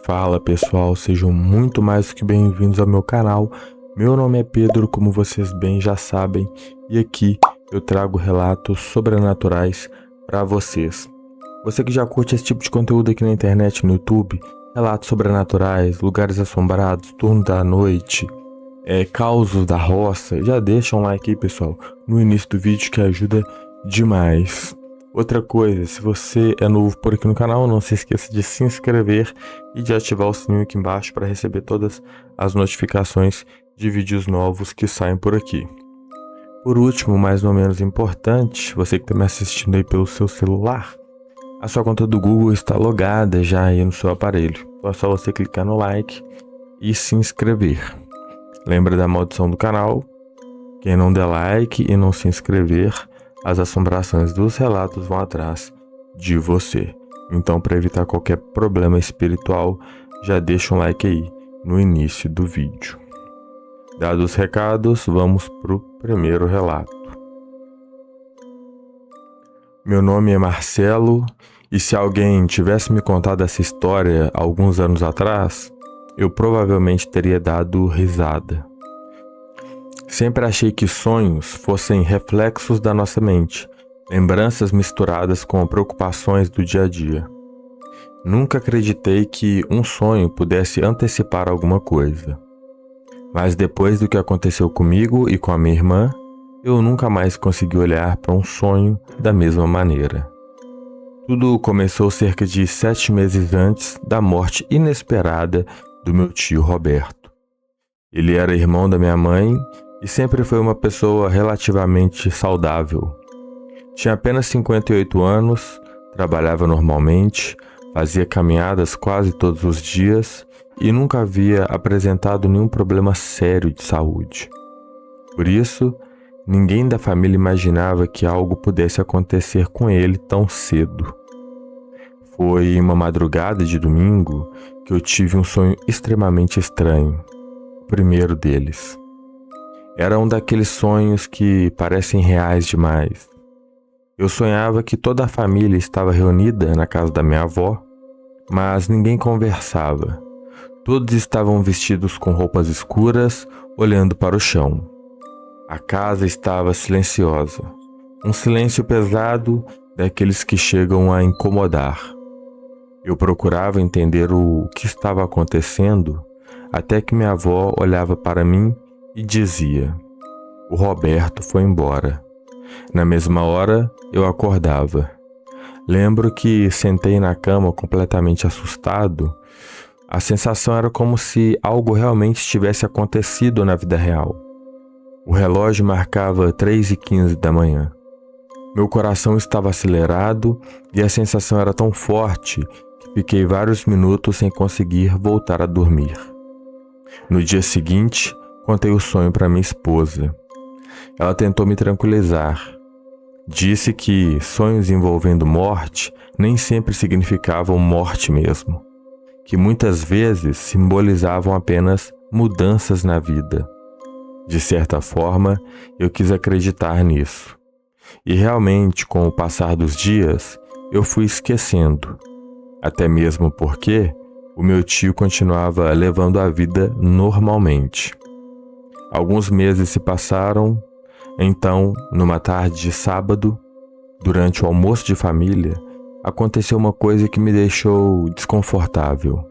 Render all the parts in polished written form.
Fala pessoal, sejam muito mais do que bem-vindos ao meu canal. Meu nome é Pedro, como vocês bem já sabem, e aqui eu trago relatos sobrenaturais para vocês. Você que já curte esse tipo de conteúdo aqui na internet, no YouTube, relatos sobrenaturais, lugares assombrados, turno da noite, causos da roça, já deixa um like aí pessoal, no início do vídeo que ajuda demais. Outra coisa, se você é novo por aqui no canal, não se esqueça de se inscrever e de ativar o sininho aqui embaixo para receber todas as notificações de vídeos novos que saem por aqui. Por último, mais ou menos importante, você que está me assistindo aí pelo seu celular, a sua conta do Google está logada já aí no seu aparelho. Então é só você clicar no like e se inscrever. Lembra da maldição do canal? Quem não der like e não se inscrever, as assombrações dos relatos vão atrás de você. Então, para evitar qualquer problema espiritual, já deixa um like aí no início do vídeo. Dados os recados, vamos pro primeiro relato. Meu nome é Marcelo, e se alguém tivesse me contado essa história alguns anos atrás, eu provavelmente teria dado risada. Sempre achei que sonhos fossem reflexos da nossa mente, lembranças misturadas com preocupações do dia a dia. Nunca acreditei que um sonho pudesse antecipar alguma coisa. Mas depois do que aconteceu comigo e com a minha irmã, eu nunca mais consegui olhar para um sonho da mesma maneira. Tudo começou cerca de 7 meses antes da morte inesperada do meu tio Roberto. Ele era irmão da minha mãe e sempre foi uma pessoa relativamente saudável. Tinha apenas 58 anos, trabalhava normalmente, fazia caminhadas quase todos os dias e nunca havia apresentado nenhum problema sério de saúde. Por isso, ninguém da família imaginava que algo pudesse acontecer com ele tão cedo. Foi uma madrugada de domingo que eu tive um sonho extremamente estranho, o primeiro deles. Era um daqueles sonhos que parecem reais demais. Eu sonhava que toda a família estava reunida na casa da minha avó, mas ninguém conversava. Todos estavam vestidos com roupas escuras, olhando para o chão. A casa estava silenciosa, um silêncio pesado daqueles que chegam a incomodar. Eu procurava entender o que estava acontecendo, até que minha avó olhava para mim e dizia: "O Roberto foi embora." Na mesma hora, eu acordava. Lembro que sentei na cama completamente assustado. A sensação era como se algo realmente tivesse acontecido na vida real. O relógio marcava 3h15 da manhã. Meu coração estava acelerado e a sensação era tão forte que fiquei vários minutos sem conseguir voltar a dormir. No dia seguinte, contei o sonho para minha esposa. Ela tentou me tranquilizar. Disse que sonhos envolvendo morte nem sempre significavam morte mesmo, que muitas vezes simbolizavam apenas mudanças na vida. De certa forma, eu quis acreditar nisso. E realmente, com o passar dos dias, eu fui esquecendo. Até mesmo porque o meu tio continuava levando a vida normalmente. Alguns meses se passaram, então, numa tarde de sábado, durante o almoço de família, aconteceu uma coisa que me deixou desconfortável.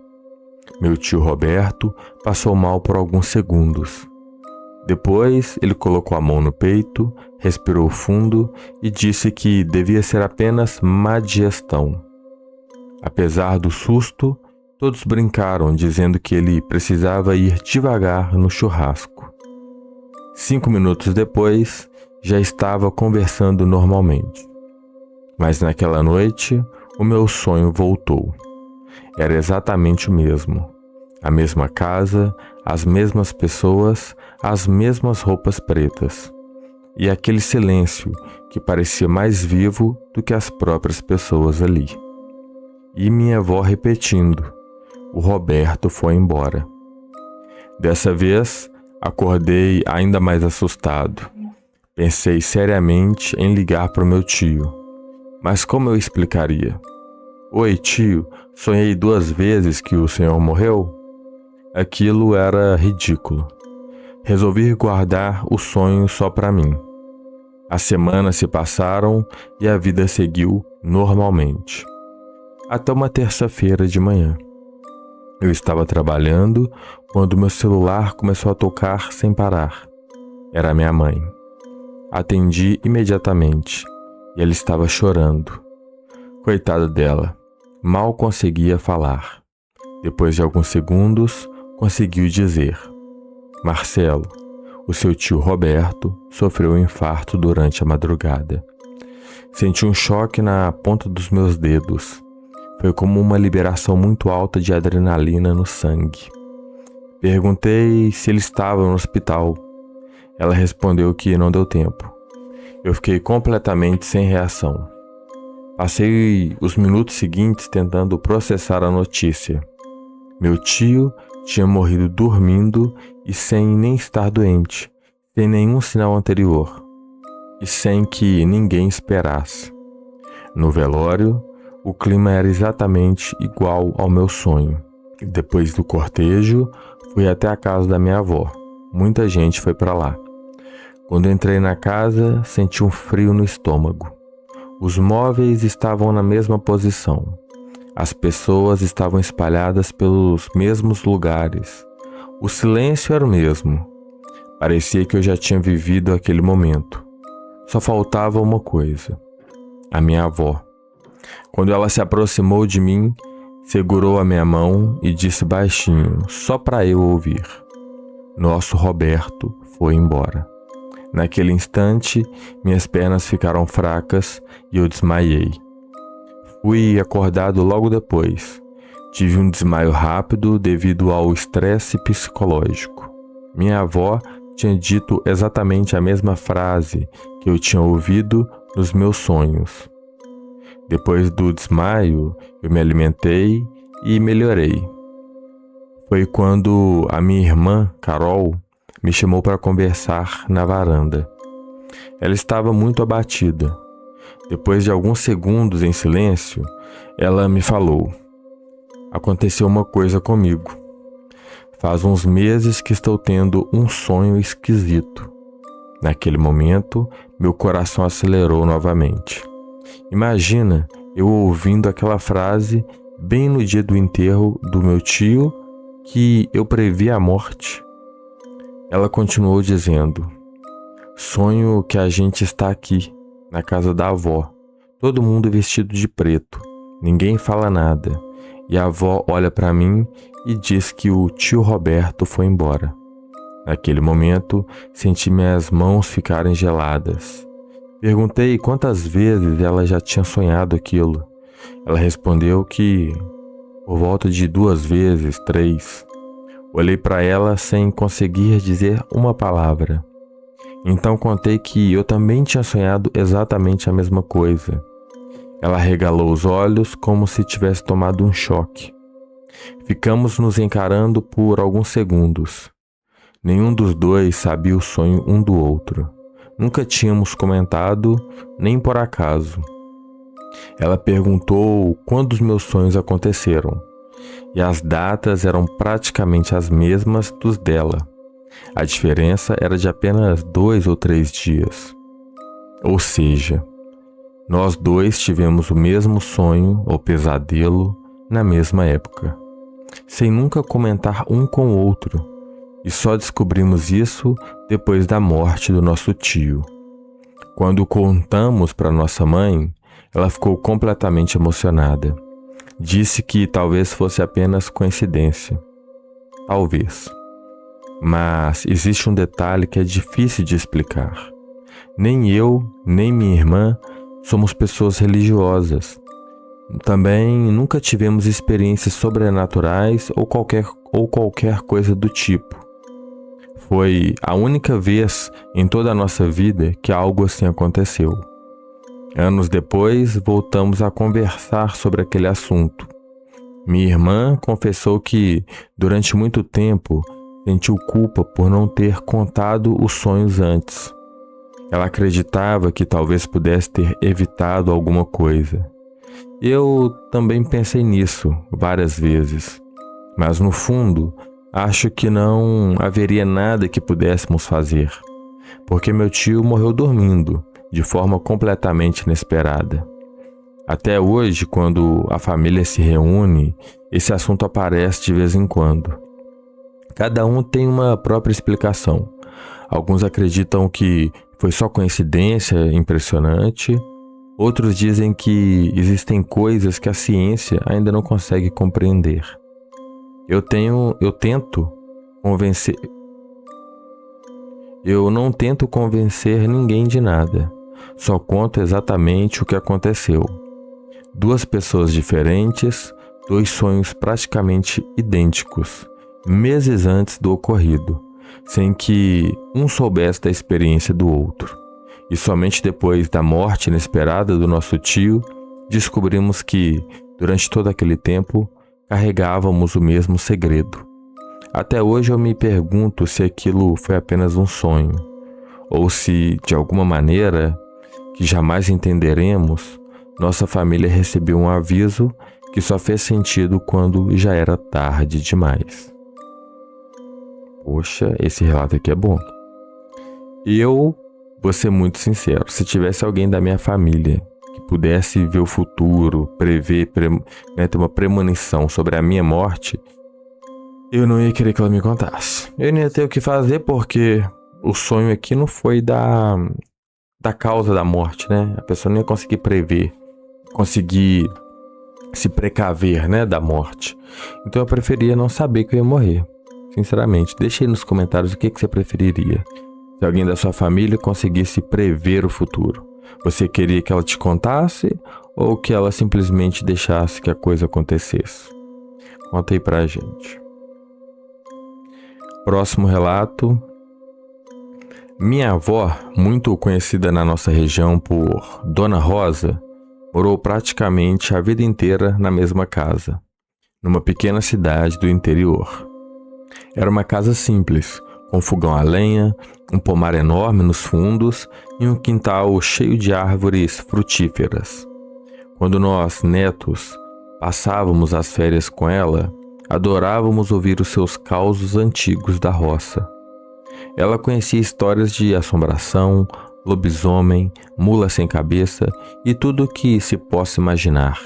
Meu tio Roberto passou mal por alguns segundos. Depois, ele colocou a mão no peito, respirou fundo e disse que devia ser apenas má digestão. Apesar do susto, todos brincaram, dizendo que ele precisava ir devagar no churrasco. 5 minutos depois, já estava conversando normalmente. Mas naquela noite, o meu sonho voltou. Era exatamente o mesmo. A mesma casa, as mesmas pessoas, as mesmas roupas pretas. E aquele silêncio que parecia mais vivo do que as próprias pessoas ali. E minha avó repetindo: "O Roberto foi embora." Dessa vez, acordei ainda mais assustado. Pensei seriamente em ligar para o meu tio. Mas como eu explicaria? Oi, tio, sonhei 2 vezes que o senhor morreu? Aquilo era ridículo. Resolvi guardar o sonho só para mim. As semanas se passaram e a vida seguiu normalmente. Até uma terça-feira de manhã. Eu estava trabalhando quando meu celular começou a tocar sem parar. Era minha mãe. Atendi imediatamente e ela estava chorando. Coitada dela, mal conseguia falar. Depois de alguns segundos, conseguiu dizer: Marcelo, o seu tio Roberto sofreu um infarto durante a madrugada. Senti um choque na ponta dos meus dedos. Foi como uma liberação muito alta de adrenalina no sangue. Perguntei se ele estava no hospital. Ela respondeu que não deu tempo. Eu fiquei completamente sem reação. Passei os minutos seguintes tentando processar a notícia. Meu tio tinha morrido dormindo e sem nem estar doente, sem nenhum sinal anterior, e sem que ninguém esperasse. No velório, o clima era exatamente igual ao meu sonho. Depois do cortejo, fui até a casa da minha avó. Muita gente foi para lá. Quando entrei na casa, senti um frio no estômago. Os móveis estavam na mesma posição. As pessoas estavam espalhadas pelos mesmos lugares. O silêncio era o mesmo. Parecia que eu já tinha vivido aquele momento. Só faltava uma coisa: a minha avó. Quando ela se aproximou de mim, segurou a minha mão e disse baixinho, só para eu ouvir: Nosso Roberto foi embora. Naquele instante, minhas pernas ficaram fracas e eu desmaiei. Fui acordado logo depois. Tive um desmaio rápido devido ao estresse psicológico. Minha avó tinha dito exatamente a mesma frase que eu tinha ouvido nos meus sonhos. Depois do desmaio, eu me alimentei e melhorei. Foi quando a minha irmã, Carol, me chamou para conversar na varanda. Ela estava muito abatida. Depois de alguns segundos em silêncio, ela me falou: Aconteceu uma coisa comigo. Faz uns meses que estou tendo um sonho esquisito. Naquele momento, meu coração acelerou novamente. Imagina eu ouvindo aquela frase bem no dia do enterro do meu tio, que eu previ a morte. Ela continuou dizendo: Sonho que a gente está aqui, na casa da avó. Todo mundo vestido de preto. Ninguém fala nada. E a avó olha para mim e diz que o tio Roberto foi embora. Naquele momento, senti minhas mãos ficarem geladas. Perguntei quantas vezes ela já tinha sonhado aquilo. Ela respondeu que por volta de 2 vezes, 3. Olhei para ela sem conseguir dizer uma palavra. Então contei que eu também tinha sonhado exatamente a mesma coisa. Ela arregalou os olhos como se tivesse tomado um choque. Ficamos nos encarando por alguns segundos. Nenhum dos dois sabia o sonho um do outro. Nunca tínhamos comentado, nem por acaso. Ela perguntou quando os meus sonhos aconteceram. E as datas eram praticamente as mesmas dos dela. A diferença era de apenas 2 ou 3 dias. Ou seja, nós dois tivemos o mesmo sonho ou pesadelo na mesma época, sem nunca comentar um com o outro, e só descobrimos isso depois da morte do nosso tio. Quando contamos para nossa mãe, ela ficou completamente emocionada. Disse que talvez fosse apenas coincidência. Talvez. Mas existe um detalhe que é difícil de explicar. Nem eu, nem minha irmã somos pessoas religiosas. Também nunca tivemos experiências sobrenaturais ou qualquer coisa do tipo. Foi a única vez em toda a nossa vida que algo assim aconteceu. Anos depois, voltamos a conversar sobre aquele assunto. Minha irmã confessou que, durante muito tempo, sentiu culpa por não ter contado os sonhos antes. Ela acreditava que talvez pudesse ter evitado alguma coisa. Eu também pensei nisso várias vezes, mas no fundo, acho que não haveria nada que pudéssemos fazer, porque meu tio morreu dormindo, de forma completamente inesperada. Até hoje, quando a família se reúne, esse assunto aparece de vez em quando. Cada um tem uma própria explicação. Alguns acreditam que foi só coincidência impressionante. Outros dizem que existem coisas que a ciência ainda não consegue compreender. Eu não tento convencer ninguém de nada. Só conto exatamente o que aconteceu. Duas pessoas diferentes, dois sonhos praticamente idênticos, meses antes do ocorrido, sem que um soubesse da experiência do outro. E somente depois da morte inesperada do nosso tio, descobrimos que, durante todo aquele tempo, carregávamos o mesmo segredo. Até hoje eu me pergunto se aquilo foi apenas um sonho, ou se, de alguma maneira, que jamais entenderemos, nossa família recebeu um aviso que só fez sentido quando já era tarde demais. Poxa, esse relato aqui é bom. Eu vou ser muito sincero, se tivesse alguém da minha família que pudesse ver o futuro, prever, ter uma premonição sobre a minha morte, eu não ia querer que ela me contasse. Eu não ia ter o que fazer porque o sonho aqui não foi da causa da morte, né? A pessoa não ia conseguir prever, conseguir se precaver, né, da morte. Então eu preferia não saber que eu ia morrer. Sinceramente, deixa aí nos comentários o que você preferiria. Se alguém da sua família conseguisse prever o futuro, você queria que ela te contasse ou que ela simplesmente deixasse que a coisa acontecesse? Conta aí pra gente. Próximo relato. Minha avó, muito conhecida na nossa região por Dona Rosa, morou praticamente a vida inteira na mesma casa, numa pequena cidade do interior. Era uma casa simples, com fogão a lenha, um pomar enorme nos fundos e um quintal cheio de árvores frutíferas. Quando nós, netos, passávamos as férias com ela, adorávamos ouvir os seus causos antigos da roça. Ela conhecia histórias de assombração, lobisomem, mula sem cabeça e tudo o que se possa imaginar.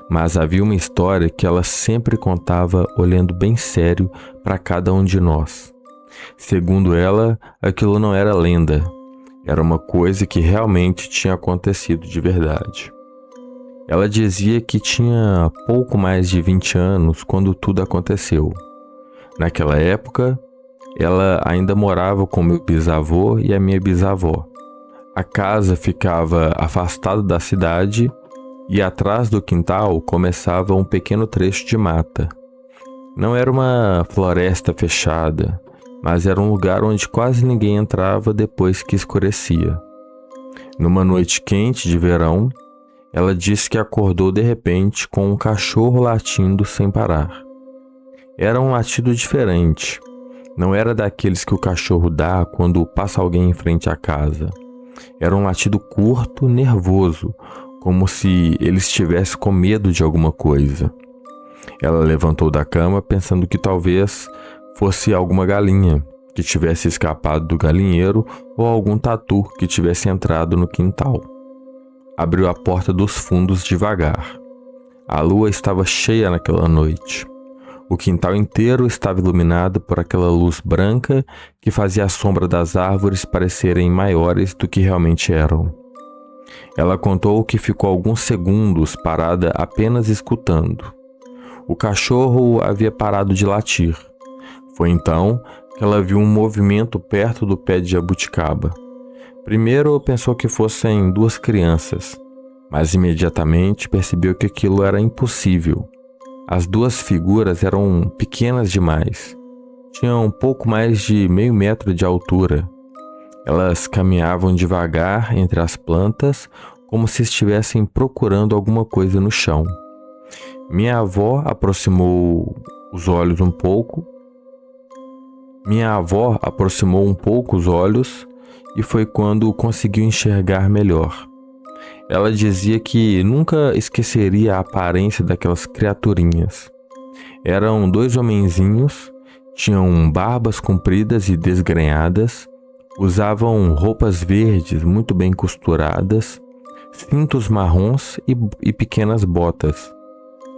Mas havia uma história que ela sempre contava olhando bem sério para cada um de nós. Segundo ela, aquilo não era lenda, era uma coisa que realmente tinha acontecido de verdade. Ela dizia que tinha pouco mais de 20 anos quando tudo aconteceu. Naquela época, ela ainda morava com meu bisavô e a minha bisavó. A casa ficava afastada da cidade e atrás do quintal começava um pequeno trecho de mata. Não era uma floresta fechada, mas era um lugar onde quase ninguém entrava depois que escurecia. Numa noite quente de verão, ela disse que acordou de repente com um cachorro latindo sem parar. Era um latido diferente. Não era daqueles que o cachorro dá quando passa alguém em frente à casa. Era um latido curto, nervoso, como se ele estivesse com medo de alguma coisa. Ela levantou da cama pensando que talvez fosse alguma galinha que tivesse escapado do galinheiro ou algum tatu que tivesse entrado no quintal. Abriu a porta dos fundos devagar. A lua estava cheia naquela noite. O quintal inteiro estava iluminado por aquela luz branca que fazia a sombra das árvores parecerem maiores do que realmente eram. Ela contou que ficou alguns segundos parada apenas escutando. O cachorro havia parado de latir. Foi então que ela viu um movimento perto do pé de jabuticaba. Primeiro pensou que fossem duas crianças, mas imediatamente percebeu que aquilo era impossível. As duas figuras eram pequenas demais. Tinham um pouco mais de meio metro de altura. Elas caminhavam devagar entre as plantas, como se estivessem procurando alguma coisa no chão. Minha avó aproximou um pouco os olhos e foi quando conseguiu enxergar melhor. Ela dizia que nunca esqueceria a aparência daquelas criaturinhas. Eram dois homenzinhos, tinham barbas compridas e desgrenhadas, usavam roupas verdes muito bem costuradas, cintos marrons e pequenas botas.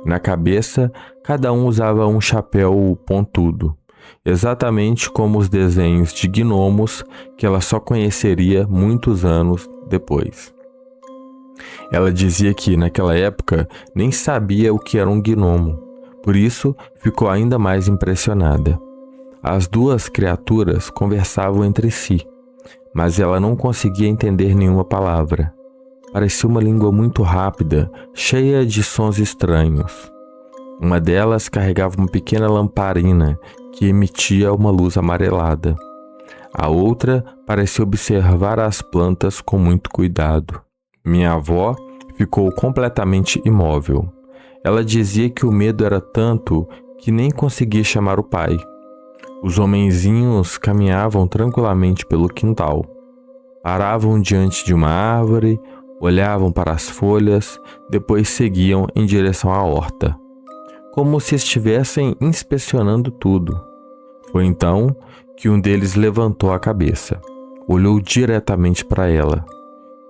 Na cabeça, cada um usava um chapéu pontudo, exatamente como os desenhos de gnomos que ela só conheceria muitos anos depois. Ela dizia que, naquela época, nem sabia o que era um gnomo, por isso ficou ainda mais impressionada. As duas criaturas conversavam entre si, mas ela não conseguia entender nenhuma palavra. Parecia uma língua muito rápida, cheia de sons estranhos. Uma delas carregava uma pequena lamparina que emitia uma luz amarelada. A outra parecia observar as plantas com muito cuidado. Minha avó ficou completamente imóvel. Ela dizia que o medo era tanto que nem conseguia chamar o pai. Os homenzinhos caminhavam tranquilamente pelo quintal. Paravam diante de uma árvore, olhavam para as folhas, depois seguiam em direção à horta, como se estivessem inspecionando tudo. Foi então que um deles levantou a cabeça, olhou diretamente para ela.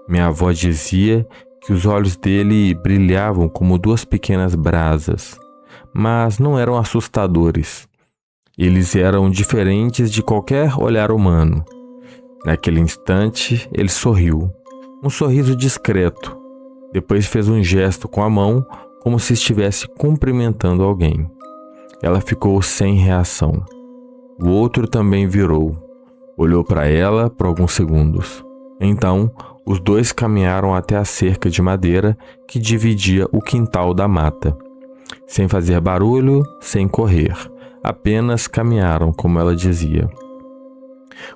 Minha avó dizia que os olhos dele brilhavam como duas pequenas brasas, mas não eram assustadores. Eles eram diferentes de qualquer olhar humano. Naquele instante, ele sorriu. Um sorriso discreto. Depois fez um gesto com a mão, como se estivesse cumprimentando alguém. Ela ficou sem reação. O outro também virou. Olhou para ela por alguns segundos. Então, os dois caminharam até a cerca de madeira que dividia o quintal da mata. Sem fazer barulho, sem correr. Apenas caminharam, como ela dizia.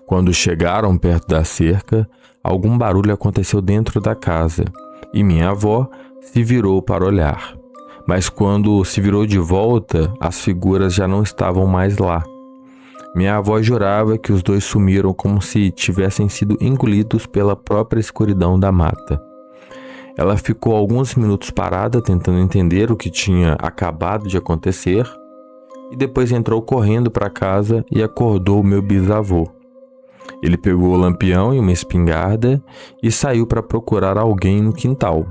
Quando chegaram perto da cerca, algum barulho aconteceu dentro da casa e minha avó se virou para olhar. Mas quando se virou de volta, as figuras já não estavam mais lá. Minha avó jurava que os dois sumiram como se tivessem sido engolidos pela própria escuridão da mata. Ela ficou alguns minutos parada tentando entender o que tinha acabado de acontecer e depois entrou correndo para casa e acordou meu bisavô. Ele pegou o lampião e uma espingarda e saiu para procurar alguém no quintal,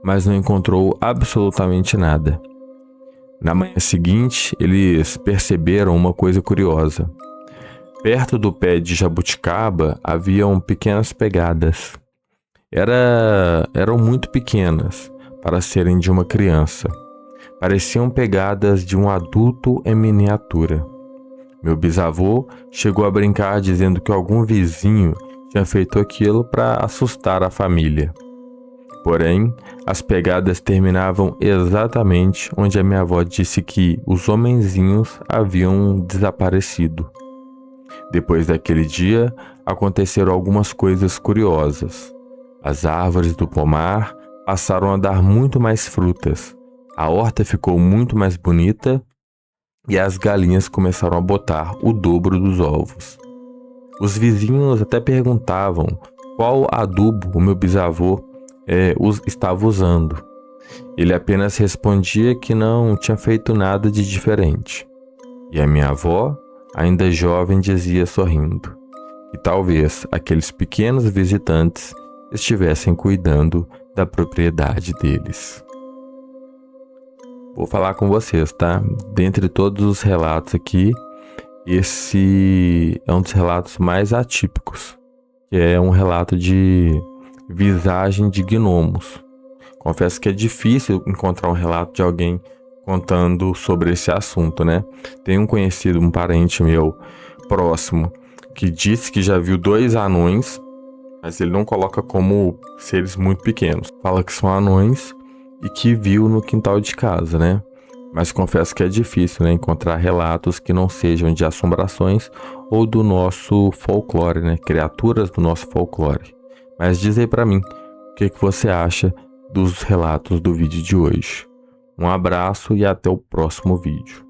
mas não encontrou absolutamente nada. Na manhã seguinte, eles perceberam uma coisa curiosa. Perto do pé de jabuticaba haviam pequenas pegadas. Eram muito pequenas para serem de uma criança. Pareciam pegadas de um adulto em miniatura. Meu bisavô chegou a brincar dizendo que algum vizinho tinha feito aquilo para assustar a família. Porém, as pegadas terminavam exatamente onde a minha avó disse que os homenzinhos haviam desaparecido. Depois daquele dia, aconteceram algumas coisas curiosas. As árvores do pomar passaram a dar muito mais frutas. A horta ficou muito mais bonita e as galinhas começaram a botar o dobro dos ovos. Os vizinhos até perguntavam qual adubo o meu bisavô estava usando. Ele apenas respondia que não tinha feito nada de diferente. E a minha avó, ainda jovem, dizia sorrindo que talvez aqueles pequenos visitantes estivessem cuidando da propriedade deles. Vou falar com vocês, tá? Dentre todos os relatos aqui, esse é um dos relatos mais atípicos, que é um relato de visagem de gnomos. Confesso que é difícil encontrar um relato de alguém contando sobre esse assunto, né? Tem um conhecido, um parente meu próximo, que disse que já viu 2 anões, mas ele não coloca como seres muito pequenos. Fala que são anões e que viu no quintal de casa, né? Mas confesso que é difícil, né, encontrar relatos que não sejam de assombrações ou do nosso folclore, né? Criaturas do nosso folclore. Mas diz aí pra mim, o que você acha dos relatos do vídeo de hoje? Um abraço e até o próximo vídeo.